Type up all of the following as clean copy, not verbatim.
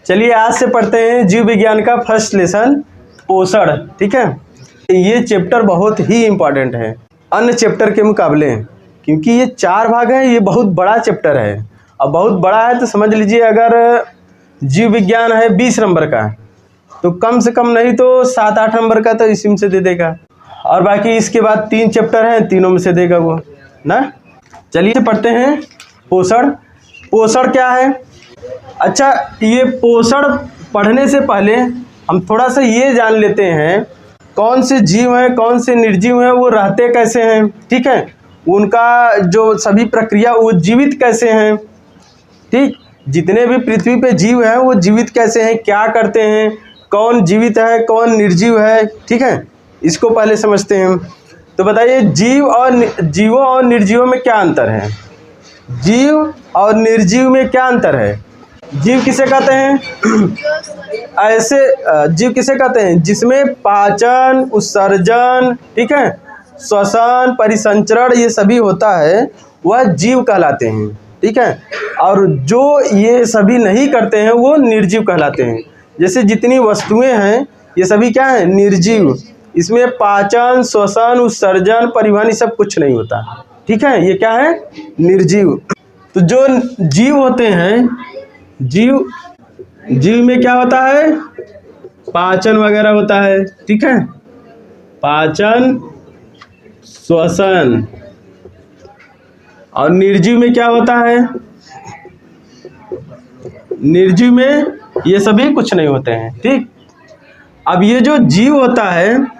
चलिए आज से पढ़ते हैं जीव विज्ञान का फर्स्ट लेसन पोषण। ठीक है, ये चैप्टर बहुत ही इम्पॉर्टेंट है अन्य चैप्टर के मुकाबले, क्योंकि ये 4 भाग हैं। ये बहुत बड़ा चैप्टर है, अब बहुत बड़ा है तो समझ लीजिए अगर जीव विज्ञान है 20 नंबर का तो कम से कम नहीं तो 7-8 नंबर का तो इसी में से दे देगा, और बाकी इसके बाद 3 चैप्टर हैं, तीनों में से देगा वो ना। चलिए पढ़ते हैं पोषण। पोषण क्या है? अच्छा, ये पोषण पढ़ने से पहले हम थोड़ा सा ये जान लेते हैं कौन से जीव हैं, कौन से निर्जीव हैं, वो रहते कैसे हैं। ठीक है, उनका जो सभी प्रक्रिया वो जीवित कैसे हैं। ठीक, जितने भी पृथ्वी पे जीव हैं वो जीवित कैसे हैं, क्या करते हैं, कौन जीवित है कौन निर्जीव है। ठीक है, इसको पहले समझते हैं। तो बताइए जीवों और निर्जीवों में क्या अंतर है? जीव और निर्जीव में क्या अंतर है? जीव किसे कहते हैं? ऐसे जीव किसे कहते हैं जिसमें पाचन, उत्सर्जन, ठीक है, श्वसन, परिसंचरण ये सभी होता है, वह जीव कहलाते हैं। ठीक है, और जो ये सभी नहीं करते हैं वो निर्जीव कहलाते हैं। जैसे जितनी वस्तुएं हैं ये सभी क्या है? निर्जीव। इसमें पाचन, श्वसन, उत्सर्जन, परिवहन ये सब कुछ नहीं होता। ठीक है, ये क्या है? निर्जीव। तो जो जीव होते हैं, जीव में क्या होता है? पाचन वगैरह होता है। ठीक है, पाचन, श्वसन। और निर्जीव में क्या होता है? निर्जीव में ये सभी कुछ नहीं होते हैं। ठीक, अब ये जो जीव होता है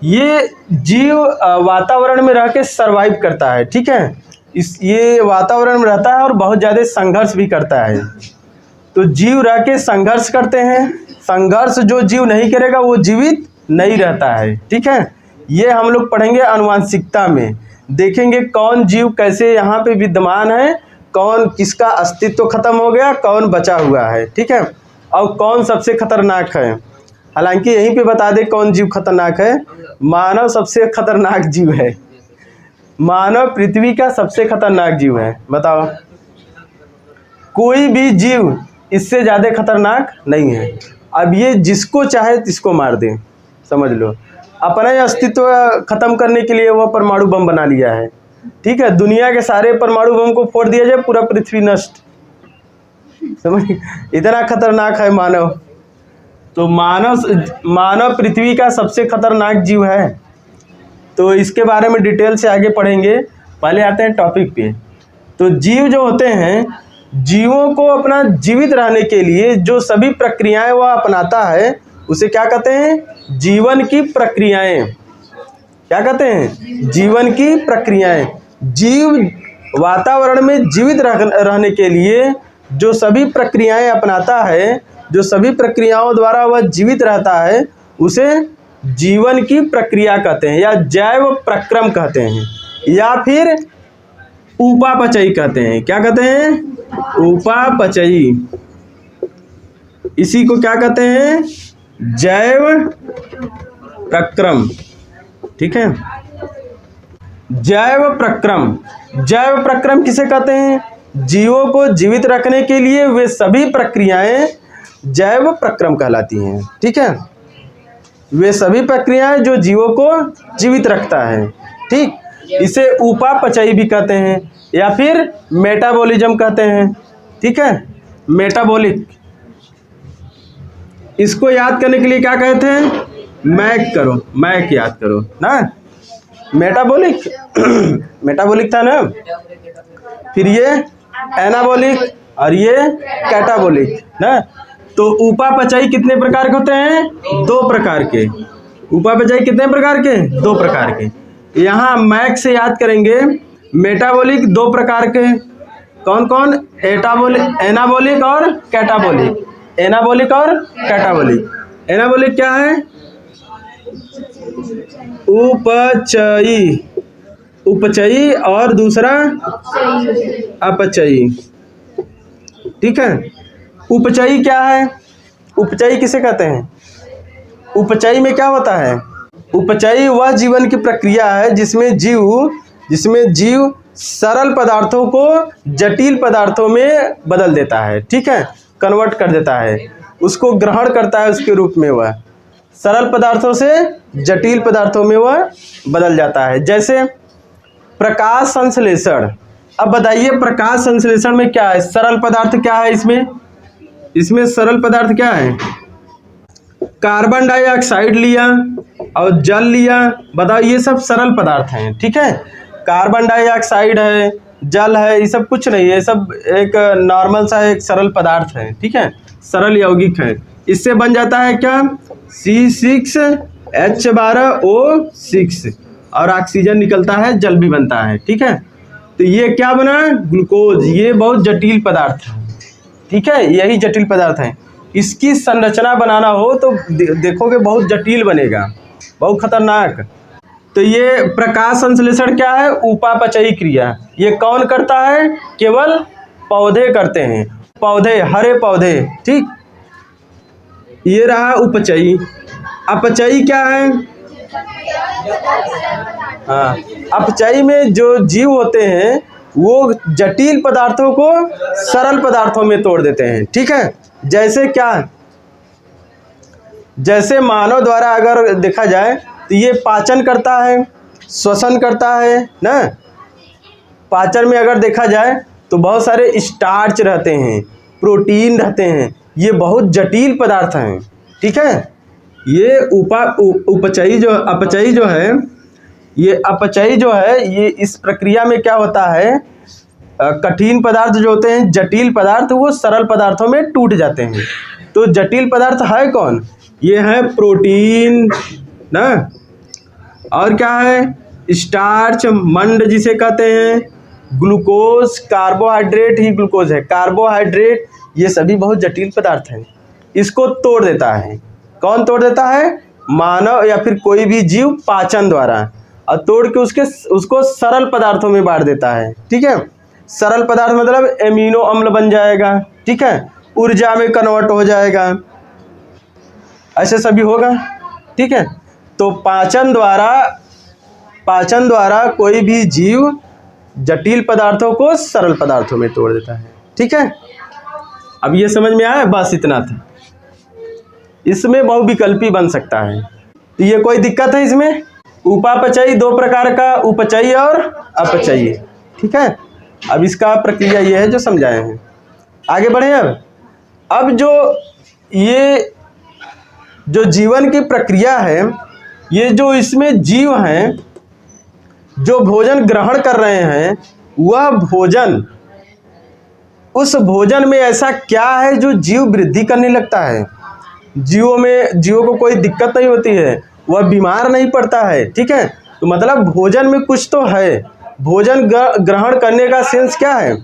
ये जीव वातावरण में रह के सर्वाइव करता है। ठीक है, ये वातावरण में रहता है और बहुत ज़्यादा संघर्ष भी करता है। तो जीव रह के संघर्ष करते हैं। संघर्ष जो जीव नहीं करेगा वो जीवित नहीं रहता है। ठीक है, ये हम लोग पढ़ेंगे आनुवांशिकता में, देखेंगे कौन जीव कैसे यहाँ पे विद्यमान है, कौन किसका अस्तित्व खत्म हो गया, कौन बचा हुआ है। ठीक है, और कौन सबसे खतरनाक है। हालांकि यहीं पे बता दें कौन जीव खतरनाक है। मानव सबसे खतरनाक जीव है। मानव पृथ्वी का सबसे खतरनाक जीव है। बताओ, कोई भी जीव इससे ज़्यादा खतरनाक नहीं है। अब ये जिसको चाहे तिसको मार दे, समझ लो। अपना ही अस्तित्व खत्म करने के लिए वह परमाणु बम बना लिया है। ठीक है, दुनिया के सारे परमाणु बम को फोड़ दिया जाए, पूरा पृथ्वी नष्ट। समझ, इतना खतरनाक है मानव। तो मानव पृथ्वी का सबसे खतरनाक जीव है। तो इसके बारे में डिटेल से आगे पढ़ेंगे। पहले आते हैं टॉपिक पे। तो जीव जो होते हैं, जीवों को अपना जीवित रहने के लिए जो सभी प्रक्रियाएं वह अपनाता है उसे क्या कहते हैं? जीवन की प्रक्रियाएं। क्या कहते हैं? जीवन की प्रक्रियाएं। जीव वातावरण में जीवित रहने के लिए जो सभी प्रक्रियाएं अपनाता है, जो सभी प्रक्रियाओं द्वारा वह जीवित रहता है, उसे जीवन की प्रक्रिया कहते हैं, या जैव प्रक्रम कहते हैं, या फिर उपापचयी कहते हैं। क्या कहते हैं? उपापचयी। इसी को क्या कहते हैं? जैव प्रक्रम। ठीक है, जैव प्रक्रम। जैव प्रक्रम किसे कहते हैं? जीवों को जीवित रखने के लिए वे सभी प्रक्रियाएं जैव प्रक्रम कहलाती हैं। ठीक है, वे सभी प्रक्रियाएं जो जीवों को जीवित रखता है। ठीक, इसे उपापचयी भी कहते हैं या फिर मेटाबॉलिज्म कहते हैं। ठीक है, मेटाबॉलिक। इसको याद करने के लिए क्या कहते हैं? मैक करो, मैक याद करो ना। मेटाबॉलिक मेटाबॉलिक था ना, फिर ये एनाबॉलिक और ये कैटाबॉलिक ना। तो उपापचयी कितने प्रकार के होते हैं? 2 प्रकार के। उपापचयी कितने प्रकार के? 2 प्रकार के। यहाँ मैक से याद करेंगे। मेटाबॉलिक 2 प्रकार के, कौन कौन? एनाबॉलिक और कैटाबॉलिक। एनाबॉलिक और कैटाबॉलिक। एनाबॉलिक क्या है? उपचयी। उपचयी और दूसरा अपचयी। ठीक है, उपचयी क्या है? उपचयी किसे कहते हैं? उपचयी में क्या होता है? उपचयी वह जीवन की प्रक्रिया है जिसमें जीव सरल पदार्थों को जटिल पदार्थों में बदल देता है। ठीक है, कन्वर्ट कर देता है, उसको ग्रहण करता है उसके रूप में, वह सरल पदार्थों से जटिल पदार्थों में वह बदल जाता है। जैसे प्रकाश संश्लेषण। अब बताइए प्रकाश संश्लेषण में क्या है, सरल पदार्थ क्या है इसमें सरल पदार्थ क्या है? कार्बन डाइऑक्साइड लिया और जल लिया, बताओ ये सब सरल पदार्थ हैं, ठीक है। कार्बन डाइऑक्साइड है, जल है, ये सब कुछ नहीं है, सब एक नॉर्मल सा एक सरल पदार्थ है, ठीक है, सरल यौगिक है। इससे बन जाता है क्या, C6H12O6 और ऑक्सीजन निकलता है, जल भी बनता है, ठीक है। तो ये क्या बना, ग्लूकोज। ये बहुत जटिल पदार्थ है, ठीक है, यही जटिल पदार्थ है। इसकी संरचना बनाना हो तो देखोगे बहुत जटिल बनेगा, बहुत खतरनाक। तो ये प्रकाश संश्लेषण क्या है, उपापचयी क्रिया। ये कौन करता है, केवल पौधे करते हैं, पौधे, हरे पौधे, ठीक। ये रहा उपचयी। अपचयी क्या है, हाँ, अपचयी में जो जीव होते हैं वो जटिल पदार्थों को सरल पदार्थों में तोड़ देते हैं, ठीक है। जैसे क्या, जैसे मानव द्वारा अगर देखा जाए तो ये पाचन करता है, श्वसन करता है ना। पाचन में अगर देखा जाए तो बहुत सारे स्टार्च रहते हैं, प्रोटीन रहते हैं, ये बहुत जटिल पदार्थ हैं, ठीक है। ये उपचयी जो अपचयी जो है, ये अपचयी जो है, ये इस प्रक्रिया में क्या होता है, कठिन पदार्थ जो होते हैं, जटिल पदार्थ, वो सरल पदार्थों में टूट जाते हैं। तो जटिल पदार्थ है कौन, ये है प्रोटीन ना, और क्या है, स्टार्च, मंड जिसे कहते हैं, ग्लूकोज, कार्बोहाइड्रेट ही ग्लूकोज है, कार्बोहाइड्रेट, ये सभी बहुत जटिल पदार्थ हैं। इसको तोड़ देता है, कौन तोड़ देता है, मानव या फिर कोई भी जीव पाचन द्वारा, और तोड़ के उसको सरल पदार्थों में बांट देता है, ठीक है। सरल पदार्थ मतलब एमिनो अम्ल बन जाएगा, ठीक है, ऊर्जा में कन्वर्ट हो जाएगा, ऐसे सभी होगा, ठीक है। तो पाचन द्वारा कोई भी जीव जटिल पदार्थों को सरल पदार्थों में तोड़ देता है, ठीक है। अब ये समझ में आया, बस इतना था। इसमें बहुविकल्पी बन सकता है, तो ये कोई दिक्कत है इसमें। उपापचयी दो प्रकार का, उपचयी और अपचयी, ठीक है। अब इसका प्रक्रिया ये है जो समझाए हैं। आगे बढ़े। अब ये जो जीवन की प्रक्रिया है, ये जो इसमें जीव हैं जो भोजन ग्रहण कर रहे हैं, वह भोजन, उस भोजन में ऐसा क्या है जो जीव वृद्धि करने लगता है। जीवों को कोई दिक्कत नहीं होती है, वह बीमार नहीं पड़ता है, ठीक है। तो मतलब भोजन में कुछ तो है। भोजन ग्रहण करने का सेंस क्या है,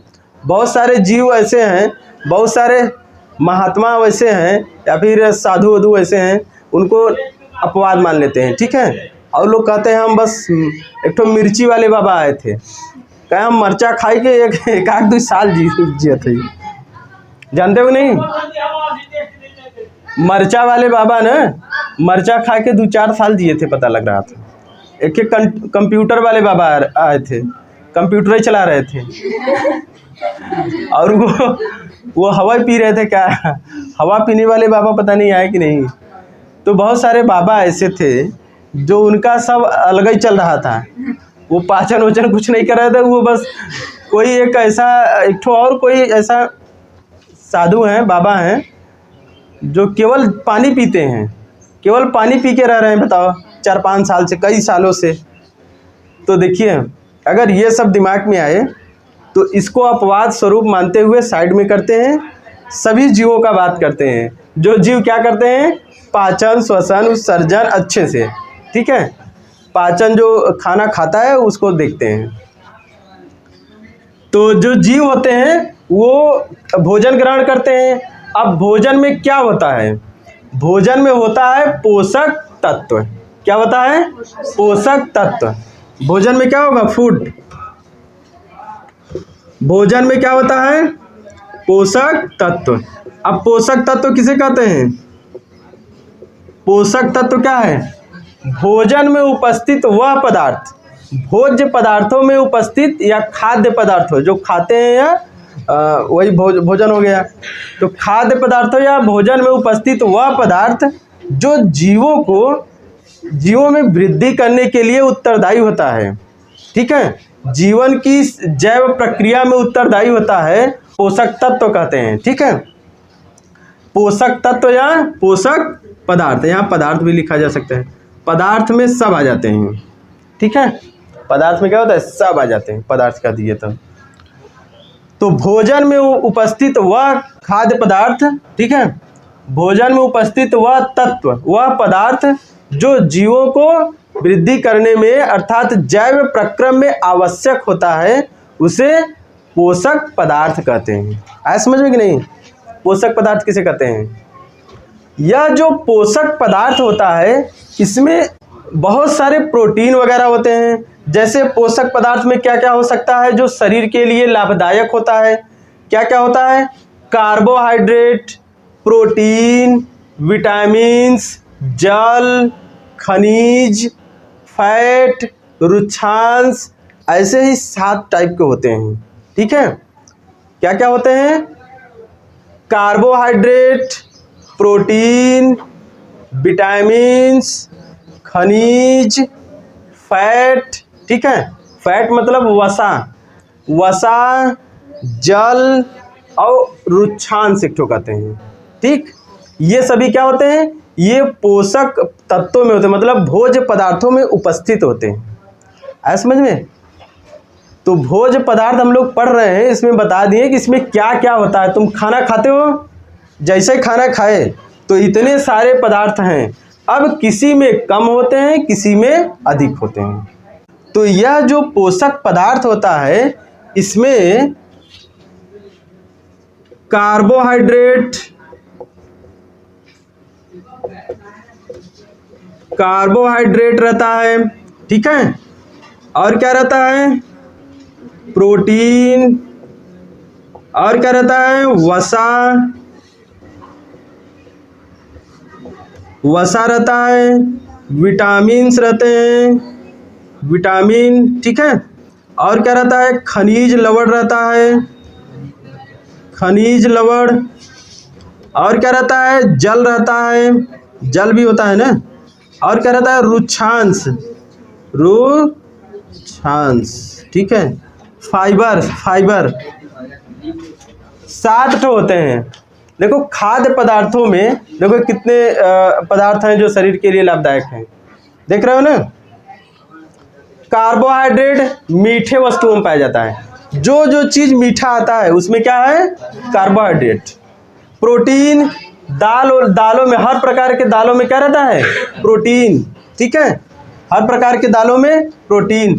बहुत सारे जीव ऐसे हैं, बहुत सारे महात्मा वैसे हैं, या फिर साधु वधु ऐसे हैं, उनको अपवाद मान लेते हैं, ठीक है। और लोग कहते हैं हम बस, एक तो मिर्ची वाले बाबा आए थे, कहे हम मरचा खाई के एक आध 2 साल जिए थे, जानते हो नहीं। मरचा वाले बाबा ना मरचा खा के 2-4 साल जिए थे, पता लग रहा था। एक कंप्यूटर वाले बाबा आए थे, कंप्यूटर ही चला रहे थे, और वो हवा पी रहे थे। क्या हवा पीने वाले बाबा पता नहीं आए कि नहीं। तो बहुत सारे बाबा ऐसे थे जो उनका सब अलग ही चल रहा था, वो पाचन वचन कुछ नहीं कर रहे थे, वो बस कोई एक ऐसा, एक ठो और कोई ऐसा साधु हैं, बाबा हैं, जो केवल पानी पीते हैं, केवल पानी पी के रह रहे हैं, बताओ 4-5 साल से, कई सालों से। तो देखिए, अगर ये सब दिमाग में आए तो इसको अपवाद स्वरूप मानते हुए साइड में करते हैं, सभी जीवों का बात करते हैं। जो जीव क्या करते हैं, पाचन, श्वसन, उत्सर्जन अच्छे से, ठीक है। पाचन जो खाना खाता है उसको देखते हैं। तो जो जीव होते हैं वो भोजन ग्रहण करते हैं। अब भोजन में क्या होता है, भोजन में होता है पोषक तत्व। क्या होता है, पोषक तत्व। भोजन में क्या होगा, फूड। भोजन में क्या होता है, पोषक तत्व। अब पोषक तत्व किसे कहते हैं, पोषक तत्व क्या है, भोजन में उपस्थित वह पदार्थ, भोज्य पदार्थों में उपस्थित या खाद्य पदार्थ हो, जो खाते हैं या वही भोजन हो गया। तो खाद्य पदार्थों या भोजन में उपस्थित वह पदार्थ जो जीवों में वृद्धि करने के लिए उत्तरदायी होता है, ठीक है, जीवन की जैव प्रक्रिया में उत्तरदायी होता है, पोषक तत्व कहते हैं, ठीक है। पोषक तत्व या पोषक पदार्थ, यहाँ पदार्थ भी लिखा जा सकता है, पदार्थ में सब आ जाते हैं, ठीक है। पदार्थ में क्या होता है, सब आ जाते हैं, पदार्थ का दिए तो भोजन में उपस्थित वह खाद्य पदार्थ, ठीक है, भोजन में उपस्थित वह तत्व, वह पदार्थ जो जीवों को वृद्धि करने में अर्थात जैव प्रक्रम में आवश्यक होता है, उसे पोषक पदार्थ कहते हैं। आया समझ में कि नहीं, पोषक पदार्थ किसे कहते हैं। यह जो पोषक पदार्थ होता है इसमें बहुत सारे प्रोटीन वगैरह होते हैं। जैसे पोषक पदार्थ में क्या क्या हो सकता है जो शरीर के लिए लाभदायक होता है, क्या क्या होता है, कार्बोहाइड्रेट, प्रोटीन, विटामिन्स, जल, खनिज, फैट, रुक्षांश, ऐसे ही 7 टाइप के होते हैं, ठीक है। क्या क्या होते हैं, कार्बोहाइड्रेट, प्रोटीन, विटामिन्स, खनिज, फैट, ठीक है, फैट मतलब वसा, जल और रुक्षांश एक ठो कहते हैं, ठीक। ये सभी क्या होते हैं, ये पोषक तत्वों में होते हैं, मतलब भोज्य पदार्थों में उपस्थित होते हैं। ऐसा समझ में। तो भोज्य पदार्थ हम लोग पढ़ रहे हैं, इसमें बता दिए कि इसमें क्या क्या होता है। तुम खाना खाते हो, जैसे खाना खाए तो इतने सारे पदार्थ हैं, अब किसी में कम होते हैं, किसी में अधिक होते हैं। तो यह जो पोषक पदार्थ होता है इसमें कार्बोहाइड्रेट रहता है, ठीक है, और क्या रहता है, प्रोटीन, और क्या रहता है, वसा रहता है, विटामिन्स रहते हैं, विटामिन, ठीक है, और क्या रहता है, खनिज लवण रहता है, खनिज लवण, और क्या रहता है, जल रहता है, जल भी होता है ना, और क्या रहता है, रुक्षांश, ठीक है, फाइबर 7 तो होते हैं। देखो खाद्य पदार्थों में देखो कितने पदार्थ हैं जो शरीर के लिए लाभदायक हैं, देख रहे हो ना। कार्बोहाइड्रेट मीठे वस्तुओं में पाया जाता है, जो चीज़ मीठा आता है उसमें क्या है, कार्बोहाइड्रेट। प्रोटीन, दालों में, हर प्रकार के दालों में क्या रहता है, प्रोटीन, ठीक है, हर प्रकार के दालों में प्रोटीन।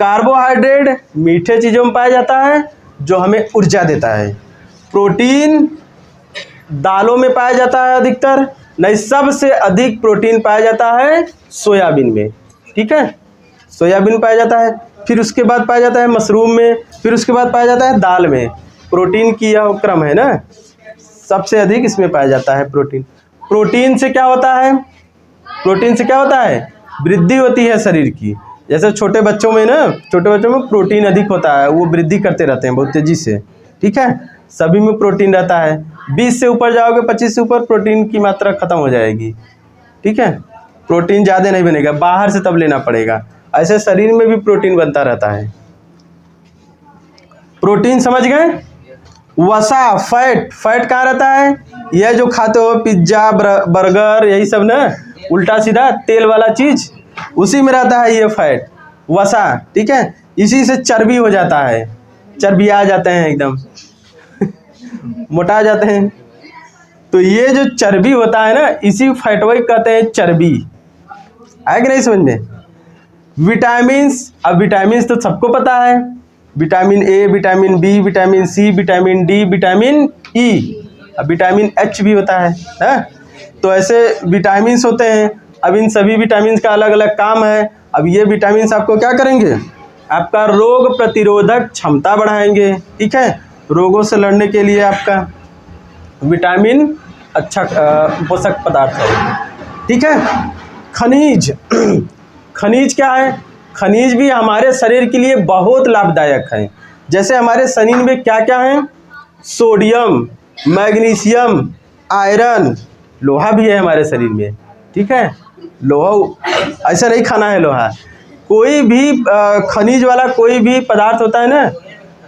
कार्बोहाइड्रेट मीठे चीज़ों में पाया जाता है जो हमें ऊर्जा देता है। प्रोटीन दालों में पाया जाता है अधिकतर, नहीं सबसे अधिक प्रोटीन पाया जाता है सोयाबीन में, ठीक है, सोयाबीन पाया जाता है, फिर उसके बाद पाया जाता है मशरूम में, फिर उसके बाद पाया जाता है दाल में। प्रोटीन की यह क्रम है ना, सबसे अधिक इसमें पाया जाता है प्रोटीन। प्रोटीन से क्या होता है, वृद्धि होती है शरीर की। जैसे छोटे बच्चों में प्रोटीन अधिक होता है, वो वृद्धि करते रहते हैं बहुत तेजी से, ठीक है, सभी में प्रोटीन रहता है। 20 से ऊपर जाओगे, 25 से ऊपर, प्रोटीन की मात्रा खत्म हो जाएगी, ठीक है, प्रोटीन ज़्यादा नहीं बनेगा, बाहर से तब लेना पड़ेगा। ऐसे शरीर में भी प्रोटीन बनता रहता है। प्रोटीन समझ गए। वसा, फैट कहाँ रहता है, यह जो खाते हो पिज्ज़ा, बर्गर, यही सब ना, उल्टा सीधा तेल वाला चीज़, उसी में रहता है ये फैट, वसा, ठीक है। इसी से चर्बी हो जाता है, चर्बी आ जाते हैं, एकदम मोटा जाते हैं। तो ये जो चर्बी होता है ना, इसी फैट को कहते हैं चर्बी। आया कि नहीं समझ में। विटामिन्स, अब विटामिन्स तो सबको पता है, vitamin A, vitamin B, vitamin C, vitamin D, vitamin E, अब विटामिन एच भी होता है ना। तो ऐसे विटामिन्स होते हैं। अब इन सभी विटामिन्स का अलग अलग काम है। अब ये विटामिन्स आपको क्या करेंगे, आपका रोग प्रतिरोधक क्षमता बढ़ाएंगे, ठीक है, रोगों से लड़ने के लिए आपका विटामिन अच्छा पोषक पदार्थ है, ठीक है। खनिज, खनिज क्या है, खनिज भी हमारे शरीर के लिए बहुत लाभदायक है। जैसे हमारे शरीर में क्या क्या है, सोडियम, मैग्नीशियम, आयरन, लोहा भी है हमारे शरीर में, ठीक है। लोहा ऐसा नहीं खाना है लोहा, कोई भी खनिज वाला कोई भी पदार्थ होता है ना,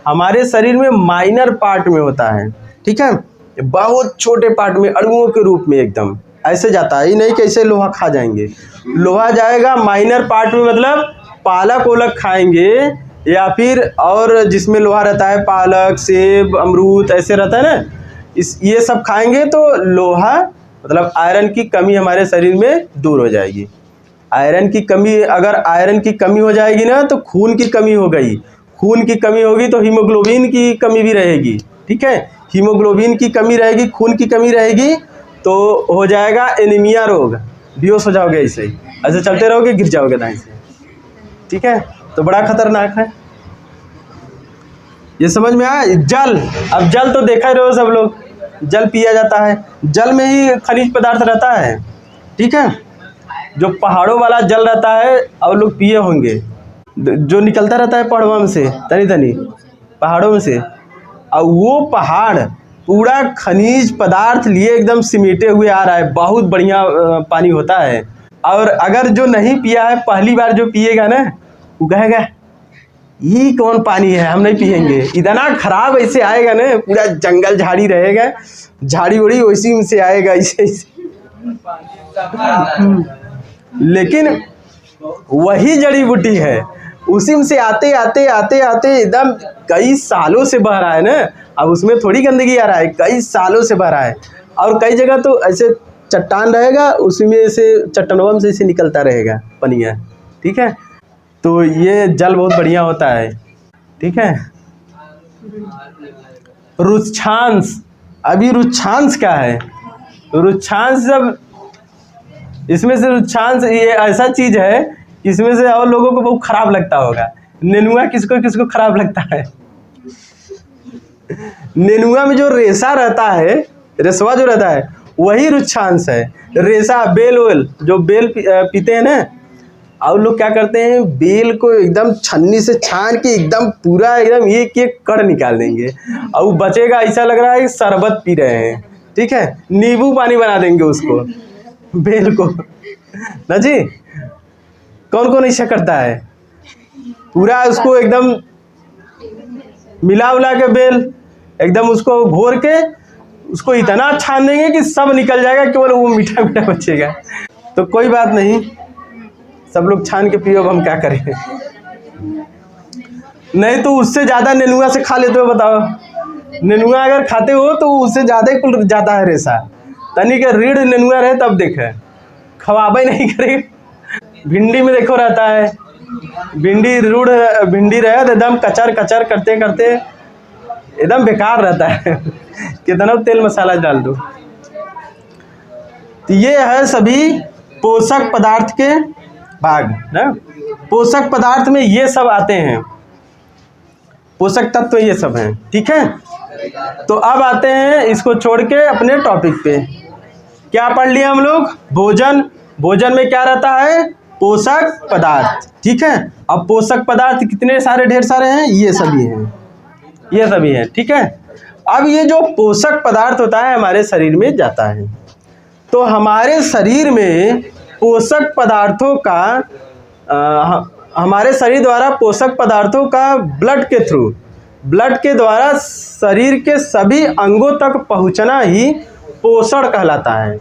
हमारे शरीर में माइनर पार्ट में होता है, ठीक है, बहुत छोटे पार्ट में, अणुओं के रूप में एकदम ऐसे जाता है। ये नहीं कि ऐसे लोहा खा जाएंगे, लोहा जाएगा माइनर पार्ट में, मतलब पालक ओलक खाएंगे या फिर और जिसमें लोहा रहता है, पालक, सेब, अमरूद ऐसे रहता है ना, ये सब खाएंगे तो लोहा मतलब आयरन की कमी हमारे शरीर में दूर हो जाएगी। आयरन की कमी, अगर आयरन की कमी हो जाएगी ना तो खून की कमी हो गई, खून की कमी होगी तो हीमोग्लोबिन की कमी भी रहेगी, ठीक है। हीमोग्लोबिन की कमी रहेगी, खून की कमी रहेगी तो हो जाएगा एनीमिया रोग, बेहोश हो जाओगे, ऐसे चलते रहोगे, गिर जाओगे दाएं से, ठीक है। तो बड़ा खतरनाक है, ये समझ में आया। जल, अब जल तो देखा ही रहो सब लोग, जल पिया जाता है, जल में ही खनिज पदार्थ रहता है, ठीक है। जो पहाड़ों वाला जल रहता है और लोग पिए होंगे, जो निकलता रहता है पहाड़ों में से, तनी तनी पहाड़ों में से, और वो पहाड़ पूरा खनिज पदार्थ लिए एकदम सिमटे हुए आ रहा है, बहुत बढ़िया पानी होता है। और अगर जो नहीं पिया है, पहली बार जो पिएगा ना, वो कहेगा ये कौन पानी है, हम नहीं पिएंगे, इतना खराब ऐसे आएगा ना, पूरा जंगल झाड़ी रहेगा, झाड़ी उड़ी वैसी में से आएगा ऐसे। लेकिन वही जड़ी बूटी है, उसी में से आते आते आते आते एकदम कई सालों से बह रहा है ना, अब उसमें थोड़ी गंदगी आ रहा है, कई सालों से बह रहा है। और कई जगह तो ऐसे चट्टान रहेगा, उसमें से चट्टानों से निकलता रहेगा पनिया, ठीक है। तो ये जल बहुत बढ़िया होता है, ठीक है। रुक्षांश, अभी रुक्षांश क्या है, रुक्षांश जब इसमें से रुक्षांश ये ऐसा चीज है, इसमें से और लोगों को बहुत खराब लगता होगा। नेनुआ किसको किसको खराब लगता है? नेनुआ में जो रेशा रहता है, रेशवा जो रहता है वही रुक्षांश है। रेशा, बेल वेल, जो बेल पीते हैं ना, और लोग क्या करते हैं, बेल को एकदम छन्नी से छान के एकदम पूरा एकदम एक एक कड़ निकाल देंगे, और बचेगा ऐसा लग रहा है कि शरबत पी रहे हैं, ठीक है, नींबू पानी बना देंगे उसको, बेल को ना जी। कौन कौन ऐसा करता है, पूरा उसको एकदम मिला उला के बेल एकदम उसको घोर के उसको इतना छान देंगे कि सब निकल जाएगा, केवल वो मीठा मीठा बचेगा। तो कोई बात नहीं, सब लोग छान के पियो, अब हम क्या करें। नहीं तो उससे ज़्यादा नेनुआ से खा लेते हो, बताओ। नेनुआ अगर खाते हो तो उससे ज़्यादा ही कुल जाता है रेशा, तनी के रीढ़ नेनुआ रहे तब देखे, खवाबे नहीं करे। भिंडी में देखो रहता है, भिंडी रूढ़ भिंडी रहे तो एकदम कचर कचर करते करते एकदम बेकार रहता है। कितना तेल मसाला डाल दो। तो ये है सभी पोषक पदार्थ के भाग ना, पोषक पदार्थ में ये सब आते हैं, पोषक तत्व ये सब हैं, ठीक है। तो अब आते हैं इसको छोड़ के अपने टॉपिक पे। क्या पढ़ लिया हम लोग? भोजन, भोजन में क्या रहता है? पोषक पदार्थ, ठीक है। अब पोषक पदार्थ कितने सारे, ढेर सारे हैं, ये सभी हैं, ये सभी हैं, ठीक है। अब ये जो पोषक पदार्थ होता है हमारे शरीर में जाता है, तो हमारे शरीर में पोषक पदार्थों का हमारे शरीर द्वारा पोषक पदार्थों का ब्लड के थ्रू, ब्लड के द्वारा शरीर के सभी अंगों तक पहुंचना ही पोषण कहलाता है।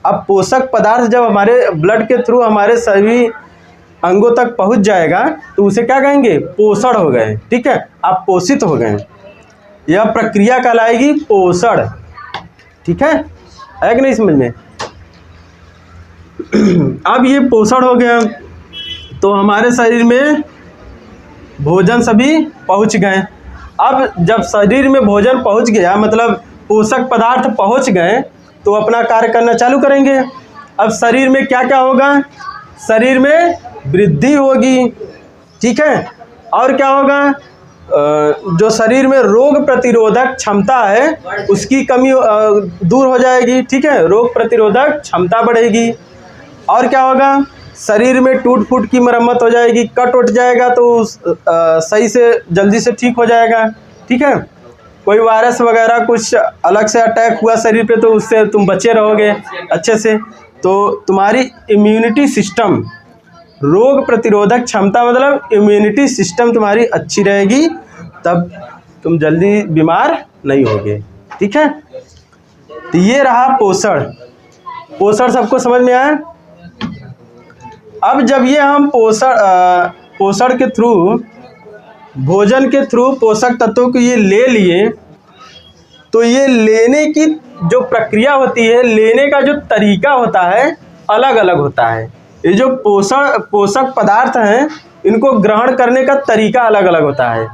अब पोषक पदार्थ जब हमारे ब्लड के थ्रू हमारे सभी अंगों तक पहुंच जाएगा तो उसे क्या कहेंगे? पोषण हो गए, ठीक है, आप पोषित हो गए। यह प्रक्रिया कहलाएगी पोषण, ठीक है कि नहीं समझ में? अब ये पोषण हो गया तो हमारे शरीर में भोजन सभी पहुंच गए। अब जब शरीर में भोजन पहुंच गया, मतलब पोषक पदार्थ पहुंच गए, तो अपना कार्य करना चालू करेंगे। अब शरीर में क्या क्या होगा? शरीर में वृद्धि होगी, ठीक है, और क्या होगा? जो शरीर में रोग प्रतिरोधक क्षमता है उसकी कमी दूर हो जाएगी, ठीक है, रोग प्रतिरोधक क्षमता बढ़ेगी। और क्या होगा? शरीर में टूट फूट की मरम्मत हो जाएगी, कट उठ जाएगा तो सही से जल्दी से ठीक हो जाएगा, ठीक है। कोई वायरस वगैरह कुछ अलग से अटैक हुआ शरीर पे तो उससे तुम बचे रहोगे अच्छे से। तो तुम्हारी इम्यूनिटी सिस्टम, रोग प्रतिरोधक क्षमता मतलब इम्यूनिटी सिस्टम तुम्हारी अच्छी रहेगी, तब तुम जल्दी बीमार नहीं होगे। ठीक है, तो ये रहा पोषण। पोषण सबको समझ में आया। अब जब ये हम पोषण के थ्रू, भोजन के थ्रू पोषक तत्वों को ये ले लिए, तो ये लेने की जो प्रक्रिया होती है, लेने का जो तरीका होता है अलग अलग होता है। ये जो पोषक पदार्थ हैं, इनको ग्रहण करने का तरीका अलग अलग होता है।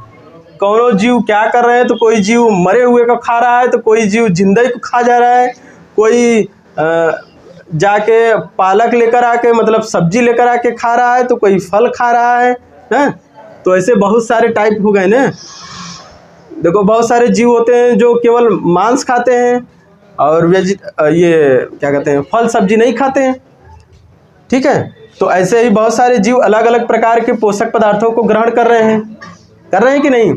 कौनो जीव क्या कर रहे हैं, तो कोई जीव मरे हुए को खा रहा है, तो कोई जीव जिंदे को खा जा रहा है, कोई जाके पालक लेकर आके मतलब सब्जी लेकर आके खा रहा है, तो कोई फल खा रहा है। तो ऐसे बहुत सारे टाइप हो गए ना। देखो बहुत सारे जीव होते हैं जो केवल मांस खाते हैं और ये क्या कहते हैं, फल सब्जी नहीं खाते हैं। ठीक है, तो ऐसे ही बहुत सारे जीव अलग अलग प्रकार के पोषक पदार्थों को ग्रहण कर रहे हैं कि नहीं।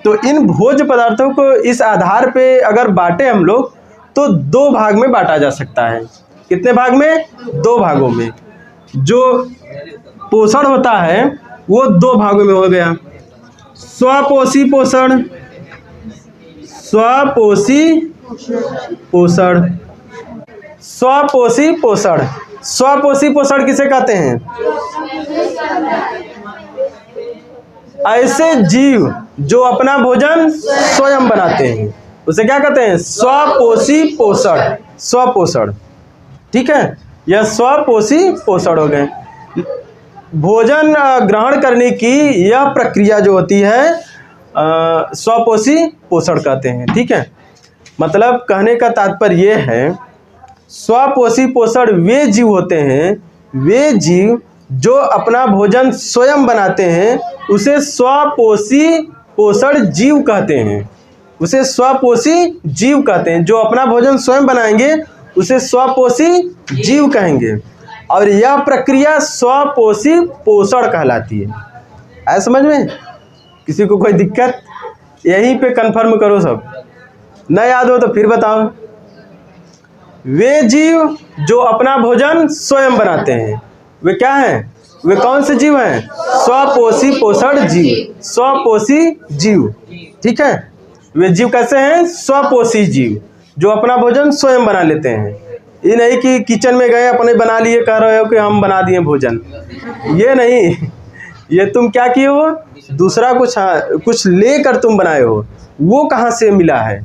तो इन भोज्य पदार्थों को इस आधार पे अगर बांटे हम लोग, तो 2 भाग में बांटा जा सकता है। कितने भाग में? 2 भागों में। जो पोषण होता है वो 2 भागों में हो गया। स्वपोषी पोषण, स्वपोषी पोषण, स्वपोषी पोषण। स्वपोषी पोषण किसे कहते हैं? ऐसे जीव जो अपना भोजन स्वयं बनाते हैं, उसे क्या कहते हैं? स्वपोषी पोषण, स्वपोषण। ठीक है, यह स्वपोषी पोषण हो गए। भोजन ग्रहण करने की यह प्रक्रिया जो होती है स्वपोषी पोषण कहते हैं। ठीक है, मतलब कहने का तात्पर्य यह है, स्वपोषी पोषण वे जीव होते हैं, वे जीव जो अपना भोजन स्वयं बनाते हैं, उसे स्वपोषी पोषण जीव कहते हैं। उसे स्वपोषी जीव कहते हैं। जो अपना भोजन स्वयं बनाएंगे उसे स्वपोषी जीव कहेंगे, और यह प्रक्रिया स्वपोषी पोषण कहलाती है। ऐसा समझ में? किसी को कोई दिक्कत? यहीं पे कंफर्म करो सब, न याद हो तो फिर बताओ। वे जीव जो अपना भोजन स्वयं बनाते हैं, वे क्या हैं? वे कौन से जीव हैं? स्वपोषी पोषण जीव, स्वपोषी जीव। ठीक है, वे जीव कैसे हैं? स्वपोषी जीव, जो अपना भोजन स्वयं बना लेते हैं। ये नहीं कि किचन में गए अपने बना लिए, कह रहे हो कि हम बना दिए भोजन, ये नहीं। ये तुम क्या किए हो? दूसरा कुछ लेकर तुम बनाए हो, वो कहाँ से मिला है?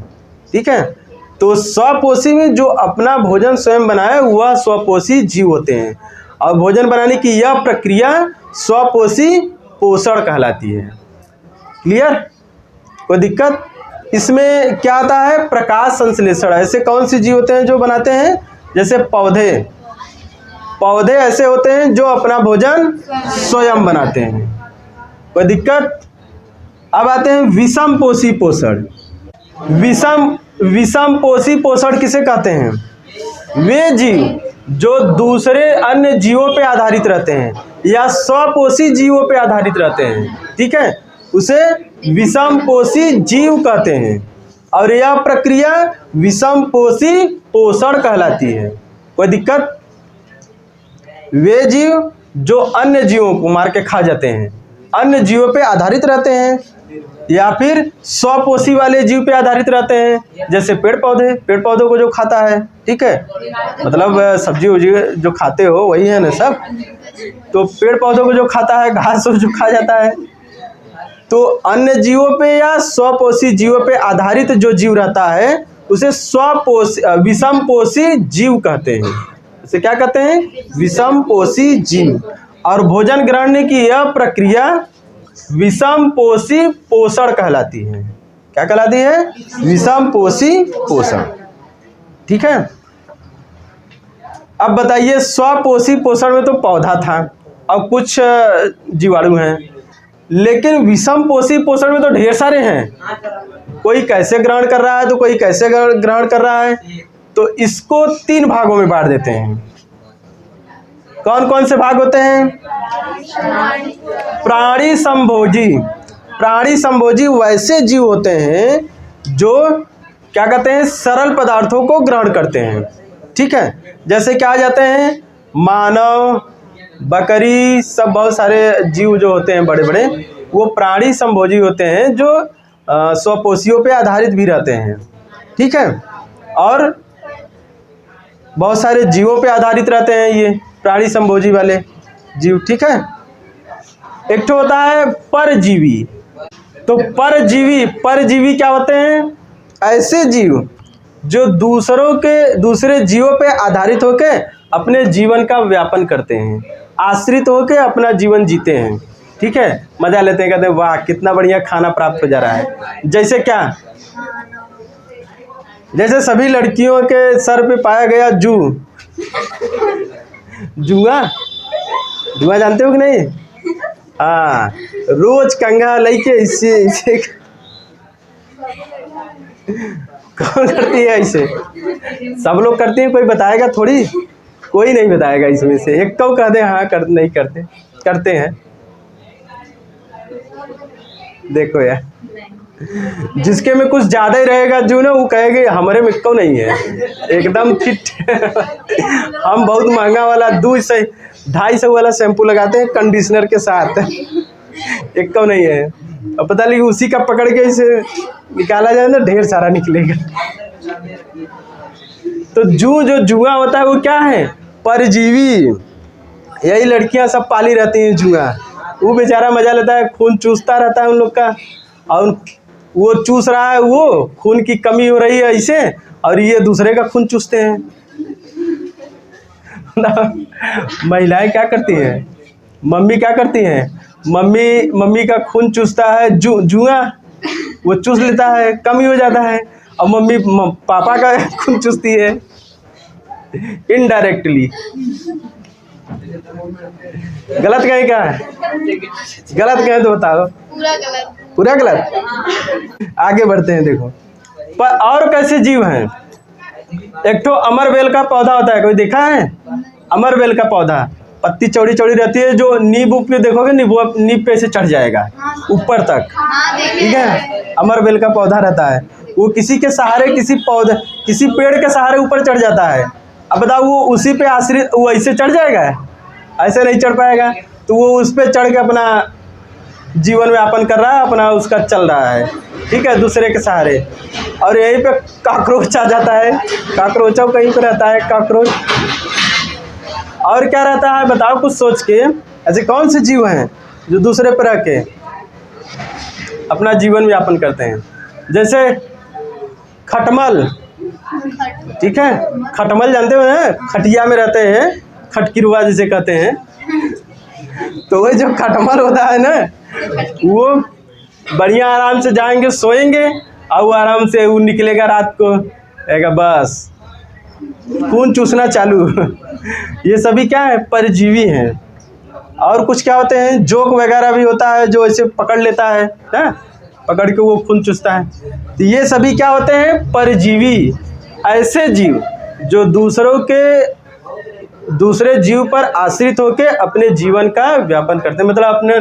ठीक है, तो स्वपोषी में जो अपना भोजन स्वयं बनाए वह स्वपोषी जीव होते हैं, और भोजन बनाने की यह प्रक्रिया स्वपोषी पोषण कहलाती है। क्लियर? कोई दिक्कत? इसमें क्या आता है? प्रकाश संश्लेषण। ऐसे कौन से जीव होते हैं जो बनाते हैं? जैसे पौधे ऐसे होते हैं जो अपना भोजन स्वयं बनाते हैं। कोई दिक्कत? अब आते हैं विषम पोषी पोषण। विषम पोषी पोषण किसे कहते हैं? वे जीव जो दूसरे अन्य जीवों पे आधारित रहते हैं या स्वपोषी जीवों पे आधारित रहते हैं। ठीक है, उसे विषम पोषी जीव कहते हैं, और यह प्रक्रिया विषम पोषी पोषण कहलाती है। कोई दिक्कत? वे जीव जो अन्य जीवों को मार के खा जाते हैं, अन्य जीवों पे आधारित रहते हैं, या फिर स्वपोषी वाले जीव पे आधारित रहते हैं, जैसे पेड़ पौधों को जो खाता है। ठीक है, मतलब सब्जी उब्जी जो खाते हो वही है ना सब। तो पेड़ पौधों को जो खाता है, घास जो खा जाता है, तो अन्य जीवों पे या स्वपोषी जीवों पे आधारित जो जीव रहता है उसे विषम पोषी जीव कहते हैं। उसे क्या कहते हैं? विषम पोषी जीव। और भोजन ग्रहण की यह प्रक्रिया विषम पोषी पोषण कहलाती है। क्या कहलाती है? विषम पोषी पोषण। ठीक है, अब बताइए, स्वपोषी पोषण में तो पौधा था और कुछ जीवाणु हैं, लेकिन विषम पोषी पोषण में तो ढेर सारे हैं। कोई कैसे ग्रहण कर रहा है तो कोई कैसे ग्रहण कर रहा है। तो इसको 3 भागों में बांट देते हैं। कौन कौन से भाग होते हैं? प्राणी संभोजी। प्राणी संभोजी वैसे जीव होते हैं जो क्या कहते हैं, सरल पदार्थों को ग्रहण करते हैं। ठीक है, जैसे क्या आ जाते हैं, मानव, बकरी, सब बहुत सारे जीव जो होते हैं बड़े बड़े, वो प्राणी संभोजी होते हैं, जो स्वपोषियों पे आधारित भी रहते हैं। ठीक है, और बहुत सारे जीवों पे आधारित रहते हैं ये प्राणी संभोजी वाले जीव। ठीक है, एक तो होता है परजीवी। तो परजीवी क्या होते हैं, ऐसे जीव जो दूसरे जीवों पे आधारित होके अपने जीवन का व्यापन करते हैं, आश्रित होके अपना जीवन जीते हैं। ठीक है, मजा लेते हैं, कहते हैं वाह कितना बढ़िया खाना प्राप्त हो जा रहा है। जैसे क्या, जैसे सभी लड़कियों के सर पे पाया गया जुआ जानते हो कि नहीं? हाँ, रोज कंघा लेके इसे कौन करती है ऐसे? सब लोग करते हैं, कोई बताएगा थोड़ी, कोई नहीं बताएगा इसमें से। एक तो कह दे हाँ नहीं करते हैं। देखो यार, जिसके में कुछ ज्यादा ही रहेगा जो ना, वो कहेगा हमारे में क्यों नहीं है, एकदम फिट। हम बहुत महंगा वाला 200-250 वाला शैम्पू लगाते हैं कंडीशनर के साथ, एक क्यों नहीं है। अब पता नहीं उसी का पकड़ के इसे निकाला जाए ना, ढेर सारा निकलेगा। तो जो जुआ होता है वो क्या है, परजीवी। यही लड़कियां सब पाली रहती हैं जुआ, वो बेचारा मजा लेता है, खून चूसता रहता है उन लोग का, और वो चूस रहा है, वो खून की कमी हो रही है ऐसे, और ये दूसरे का खून चूसते हैं। महिलाएं क्या करती हैं, मम्मी क्या करती हैं, मम्मी का खून चूसता है जुआ, वो चूस लेता है, कमी हो जाता है, और मम्मी पापा का खून चूसती है इनडायरेक्टली। गलत कहीं का है, गलत कहीं तो बताओ। पूरा गलत। आगे बढ़ते हैं, देखो पर और कैसे जीव हैं। एक तो अमरबेल का पौधा होता है, कोई देखा है? अमरबेल का पौधा, पत्ती चौड़ी चौड़ी रहती है, जो नींबू पे देखोगे नींब पे से चढ़ जाएगा ऊपर तक। ठीक है, अमरबेल का पौधा रहता है, वो किसी के सहारे, किसी पेड़ के सहारे ऊपर चढ़ जाता है। अब बताओ, वो उसी पे आश्रित, वो ऐसे चढ़ जाएगा? ऐसे नहीं चढ़ पाएगा। तो वो उस पे चढ़ के अपना जीवन व्यापन कर रहा है, अपना उसका चल रहा है। ठीक है, दूसरे के सहारे। और यहीं पे कॉकरोच आ जाता है, कॉकरोचों कहीं पे रहता है कॉकरोच। और क्या रहता है बताओ कुछ सोच के, ऐसे कौन से जीव हैं जो दूसरे पर रह के अपना जीवन व्यापन करते हैं? जैसे खटमल। ठीक है, खटमल जानते हो ना, खटिया में रहते हैं, खटकिरुआ जिसे कहते हैं। तो वो जो खटमल होता है ना, वो बढ़िया आराम से जाएंगे, सोएंगे, और वो आराम से वो निकलेगा रात को, कहेगा बस खून चूसना चालू। ये सभी क्या है, परजीवी हैं। और कुछ क्या होते हैं, जोक वगैरह भी होता है, जो ऐसे पकड़ लेता है ना, पकड़ के वो खून चूसता है। तो ये सभी क्या होते हैं, परजीवी। ऐसे जीव जो दूसरे जीव पर आश्रित होकर अपने जीवन का व्यापन करते हैं, मतलब अपने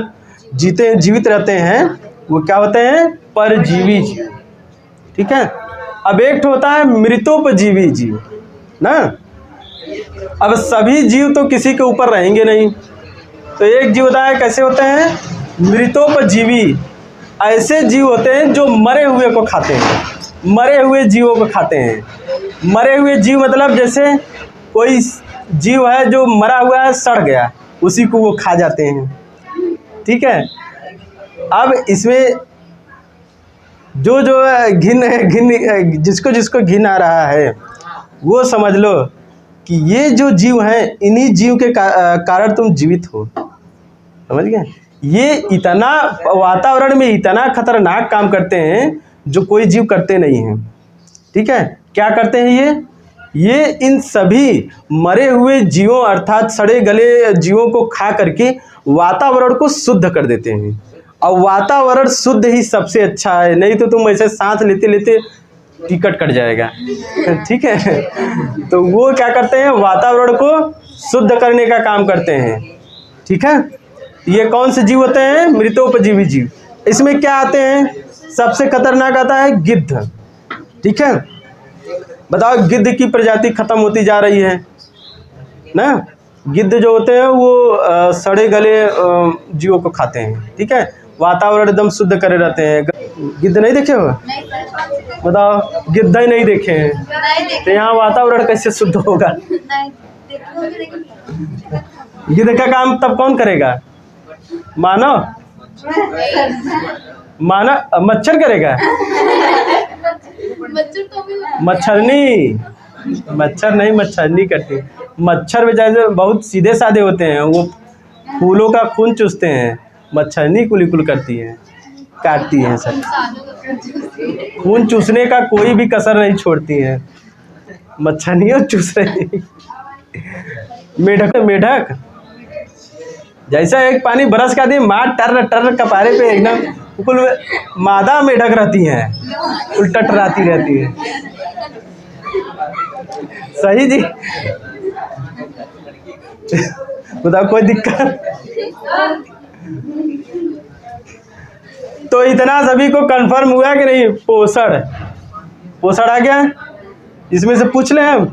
जीवित रहते हैं, वो क्या होते हैं, परजीवी जीव। ठीक है, अब एक होता है मृतोपजीवी जीव ना। अब सभी जीव तो किसी के ऊपर रहेंगे नहीं, तो एक जीव होता है, कैसे होते हैं, मृतोपजीवी। ऐसे जीव होते हैं जो मरे हुए को खाते हैं, मरे हुए जीवों को खाते हैं। मरे हुए जीव मतलब जैसे कोई जीव है जो मरा हुआ है, सड़ गया, उसी को वो खा जाते हैं। ठीक है, अब इसमें जो घिन जिसको घिन आ रहा है, वो समझ लो कि ये जो जीव हैं, इन्हीं जीव के कारण तुम जीवित हो। समझ गए? ये इतना वातावरण में इतना खतरनाक काम करते हैं जो कोई जीव करते नहीं हैं। ठीक है, क्या करते हैं ये इन सभी मरे हुए जीवों अर्थात सड़े गले जीवों को खा करके वातावरण को शुद्ध कर देते हैं। और वातावरण शुद्ध ही सबसे अच्छा है, नहीं तो तुम ऐसे सांस लेते लेते टिकट कट जाएगा। ठीक है, तो वो क्या करते हैं, वातावरण को शुद्ध करने का काम करते हैं। ठीक है, ये कौन से जीव होते हैं, मृतोपजीवी जीव। इसमें क्या आते हैं, सबसे खतरनाक आता है गिद्ध। ठीक है, बताओ गिद्ध की प्रजाति खत्म होती जा रही है ना। गिद्ध जो होते हैं वो सड़े गले जीवों को खाते हैं। ठीक है, वातावरण एकदम शुद्ध करे रहते हैं। गिद्ध नहीं देखे हो? बताओ, गिद्ध ही नहीं देखे हैं तो यहाँ वातावरण कैसे शुद्ध होगा? गिद्ध का काम तब कौन करेगा? मानव? मच्छर करेगा? मच्छरनी? मच्छर नहीं, मच्छरनी करती। मच्छर बेचारे बहुत सीधे साधे होते हैं, वो फूलों का खून चूसते हैं। मच्छरनी कुल करती है, काटती है सब। खून चूसने का कोई भी कसर नहीं छोड़ती है, मच्छरनियों चूस रही। मेढक जैसा एक पानी बरस का दी मार टर कपारे पे एकदम कुल मादा मेढक रहती हैं, उल्टा टराती रहती है। सही जी। बताओ कोई दिक्कत? तो इतना सभी को कंफर्म हुआ कि नहीं? पोषण आ गया, इसमें से पूछ लें हम।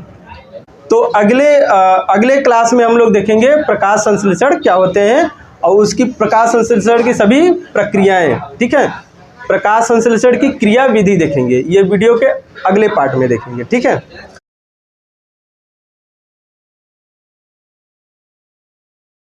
तो अगले क्लास में हम लोग देखेंगे प्रकाश संश्लेषण क्या होते हैं और उसकी प्रकाश संश्लेषण की सभी प्रक्रियाएं। ठीक है, प्रकाश संश्लेषण की क्रिया विधि देखेंगे, ये वीडियो के अगले पार्ट में देखेंगे। ठीक है।